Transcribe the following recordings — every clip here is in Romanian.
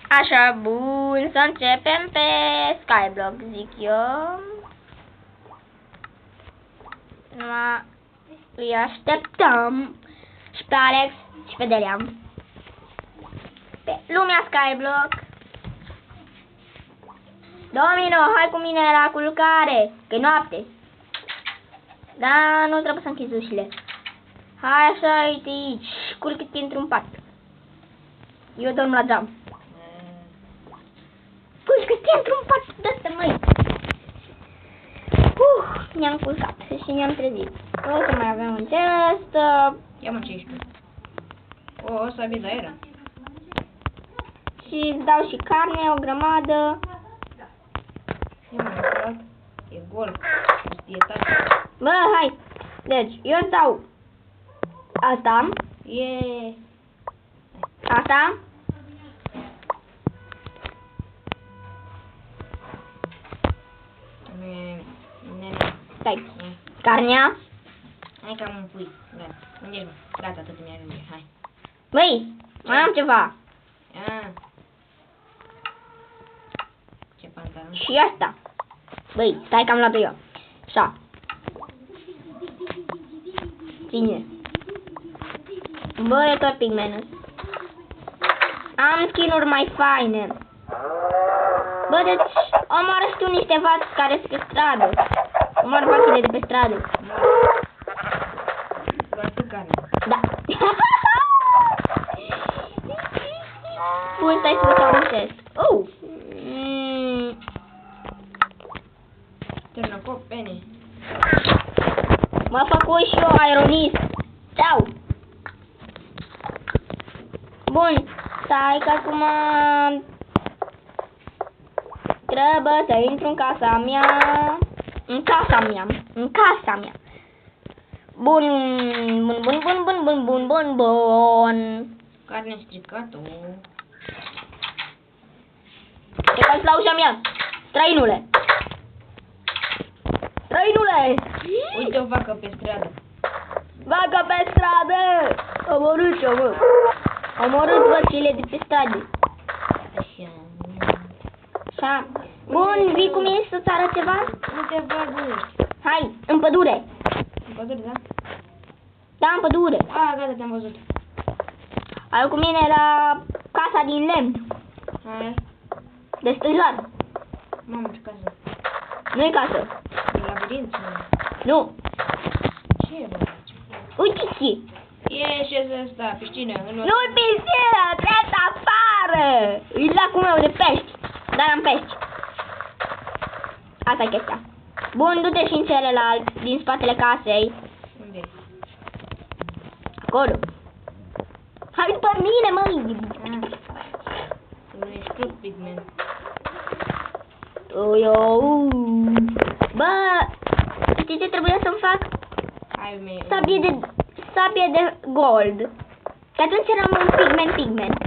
Așa, bun, să începem pe Skyblock, zic eu. Numai îi așteptăm și pe Alex și pe Deliam. Pe lumea Skyblock. Domino, hai cu mine la culcare, că-i noapte. Da, nu trebuie să închizi ușile. Hai așa, uite aici, culcă-te într-un pat. Eu dorm la geam. Culcă-te într-un pat, dă-te, măi. Ne-am culcat și ne-am trezit. O să mai avem un chest. Ia mă, ce ești tu? O să avea era. Și îți dau și carne, o grămadă. Ia mă, curat. E gol. Dietate. Bă, hai. Deci, eu îți dau asta. Asta. Stai. Carnea. Hai că am un pui. Gata. Unde ești, mă? Gata, tot mi-a ajunge. Hai. Băi, mai am ceva. Ia. Ce pantalon? Și asta. Băi, stai că am luat eu. Așa. Ține. Bă, e tot pigmenul. Am skin-uri mai faine. Bă, deci omoară și tu niște vaci care sunt pe stradă. Omoară vacile de pe stradă. Doar tu carne. Da. Bun, stai să vă amintesc. Târnăcop, bine. M-a făcut și eu aeronist. Ceau. Bun, stai că acum trebuie să intru în casa mea. În casa mea. În casa mea. Bun, bun, bun, bun, bun, bun, bun, bun, bun. Carne stricată. Te calci la ușa mea. Străinule. Străinule. Uite o vacă pe stradă. Vacă pe stradă. Omorâți-o, mă. Omorâți văcile de pe stradă. Așa. Așa. Bun, vii cu mine să-ți arăt ceva? Nu te văd, Hai, în pădure. în pădure, da? Da, în pădure. Gata, te-am văzut. Hai cu mine la casa din lemn. Hai. De stânjar. Mamă, ce casă. Nu-i casă. E labirint? Nu. Ce e, bă? Uite ce. E și ăsta, piscină. Nu-i piscină, trebuie afară. E lacul meu de pești. Dar am pești. Asta e chestia. Bun, du-te și în celălalt, din spatele casei. Unde e? Acolo. Hai după mine, măi. Tu ești stupid, man. Bă, știi ce trebuie să-mi fac? Hai, mei. Sabie de gold. Că atunci eram un pigment.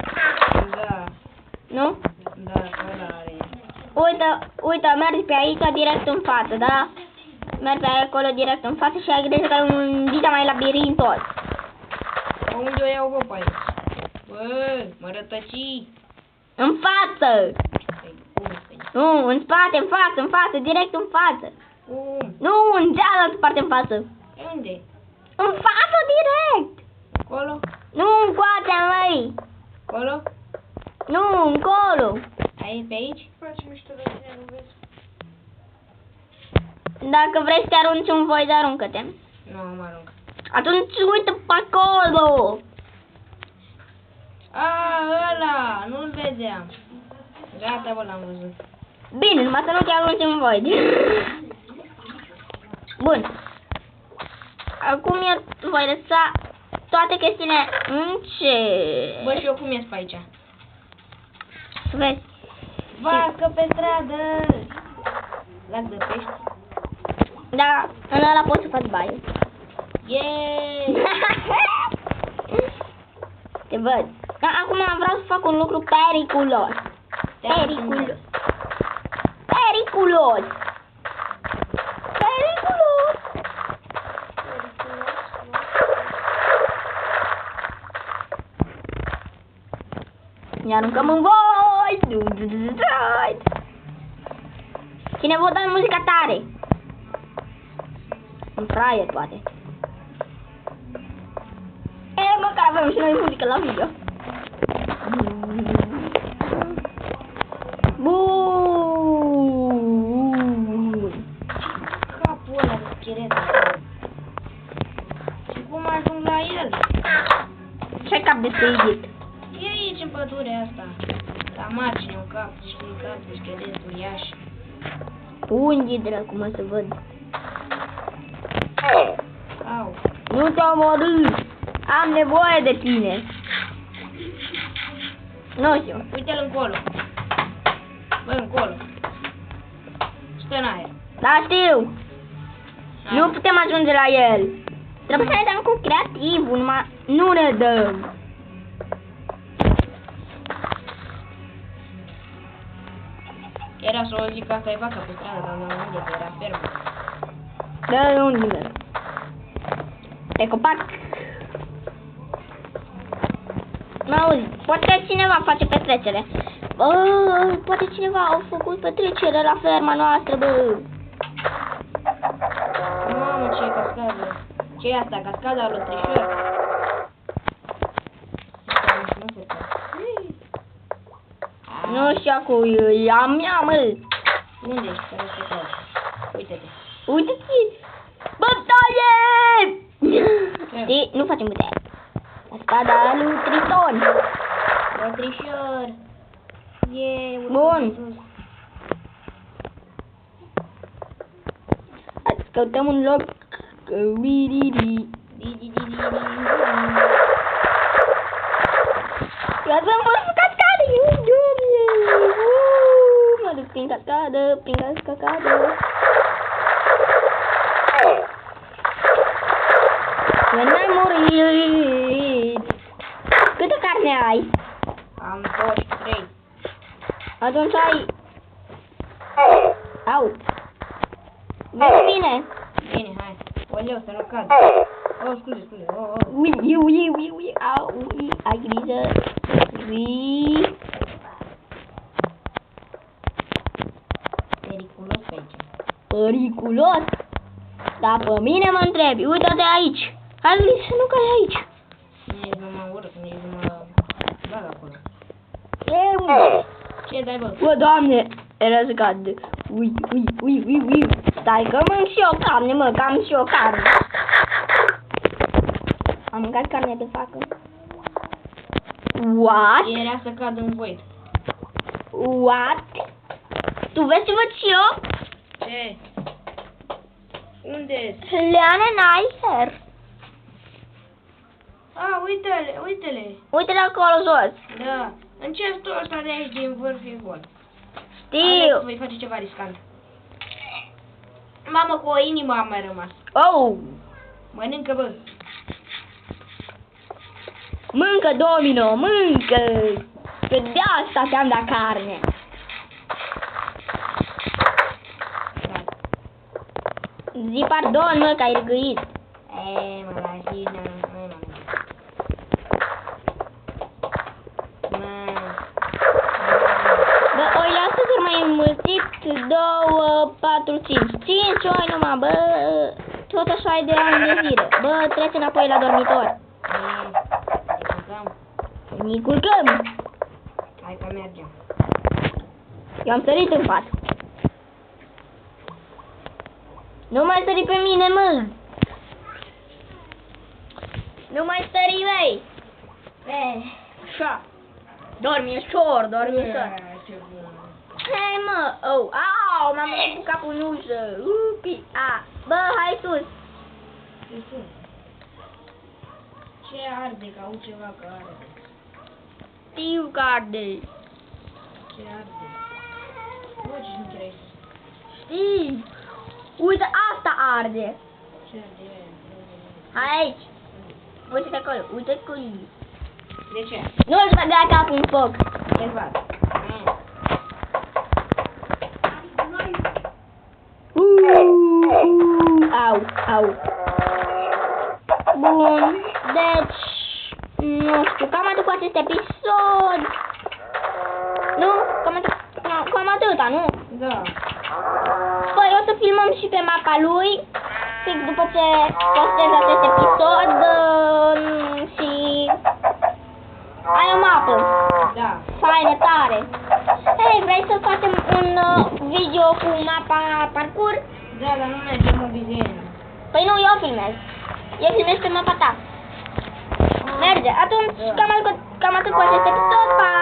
Da. Nu? Da, ăla are. Uite, mergi pe aici direct în față, da? Mergi pe acolo direct în față și ai grijă că e un dita mai labirintos. Unde o iau, bă, pe aici? Bă, mă rătăci. În față! Nu, în spate, în față, direct în față. Cum? Nu, în cealaltă parte în față. E unde? În față direct! Acolo? Nu, încoace, măi! Acolo? Nu, încolo! Ai pe aici? Faci mișto de tine, nu vezi? Dacă vrei să te arunci un voi, de aruncă-te. Nu, mă arunc. Atunci uite pe acolo! Ăla! Nu-l vedeam. Gata, bă, l-am văzut. Bine, numai să nu te arunci în voi. Bun. Acum eu voi lăsa toate chestiile în ce... Bă, și eu cum ies pe aici? Vezi? Vacă pe stradă! Lac de pești. Da, în ăla poți să faci baie. Yeee! Te văd. Da, acum vreau să fac un lucru periculos. Periculos. Periculos. Periculos. Ne aruncăm în voi. Cine vota muzica tare? Un fraier, poate. Măcar avem și noi muzică la video. Bun. Capul ăla de schelet. Și cum ajung la el? Ce cap de stăigit? E aici în pădurea asta. La margine un cap și cap de schelet uriaș. Unde dracu mă să văd? Au. Nu te omorâ! Am nevoie de tine! Nu știu. Uite-l încolo. Bă, încolo. Stă în aer. Da, știu! Hai. Nu putem ajunge la el! Trebuie să ne dăm cu creativul, numai nu ne dăm! Era să o zic că asta e vaca pe stradă, dar nu unde, că era fermă. Da, unde merg? Pe copac! Nu auzi, poate cineva face petrecere. Bă, poate cineva a făcut petrecere la ferma noastră, bă! Mamă, ce cascadă. Ce e asta? Cascada lui Trișor? Nu știu acum, e a mea, mă! Unde ești? Care te cauți? Uite-te. Uite-te! Bătaie! Ce? Știi, nu facem bătaie. Cascada lui Triton. Bă, Trișor. E, Bun. Hai să căutăm un loc. Ia-ți mă pe cascadă, Doamne! Mă duc prin cascadă, N-ai murit! Câtă carne ai? Am 23. Atunci ai... Au! Vezi bine! Bine, hai. Oleu, să nu cad. Oh, scuze. Oh. Ui, au, ai grijă! Ui! Periculos pe aici. Periculos! Dar pe mine mă întrebi, uite-te aici! Hai grijă să nu cai aici! Nici nu mă urc, nici nu mă bag acolo. Ce dai, bă? Bă, Doamne! Era să cad. Ui! Stai că mânc și eu carne, mă, că am și eu carne. Am mâncat carne de facă. What? Era să cad în void. What? Tu vezi ce văd și eu? Ce? Unde? Leane în aer. A, uite-le. Uite-le acolo jos. Da. În chestul ăsta de aici din vârf e gol. Știu. Alex, voi face ceva riscant. Mamă, cu o inimă am mai rămas. Oh! Mănâncă, bă. Mâncă, Domino, mâncă! Că de asta te-am dat carne. Da. Zi pardon, mă, că ai răgăit. E, mă, la zi, nu mănânc. Bă, oi, lasă-ți mai înmulțit 2, 4, 5. 5 oi numai, bă, tot așa ai de ani de zile. Bă, trece înapoi la dormitor. Ne culcăm. Hai că mergem. Eu am sărit în pat. Nu mai sări pe mine, mă. Nu mai sări, băi. Așa. Dormi ușor, dormi ușor. Ce bun. Hai, mă. Oh, au, m-am luat cu capul în ușă. Upi, a. Bă, hai sus. Ce arde? Că au ceva că arde. Știu că arde. Ce arde? Bă, ce nu chiar aici. Știi. Uite, asta arde. Ce arde? Hai aici. Uite-te acolo, uite acolo. De ce? Nu-ți băga capul în foc. Ce fac? Au. Bun, deci, nu știu, cam atât cu acest episod. Nu? ăsta, nu? Da. Păi o să filmăm și pe mapa lui, fix după ce postez acest episod și ai o mapă. Da. Faină, tare. Hei, vrei să facem un video cu mapa parcurs? Da, dar nu merge mobilierul. Păi nu, eu filmez. Eu filmez pe mapa ta. Merge. Atunci, cam atât cu acest episod. Pa!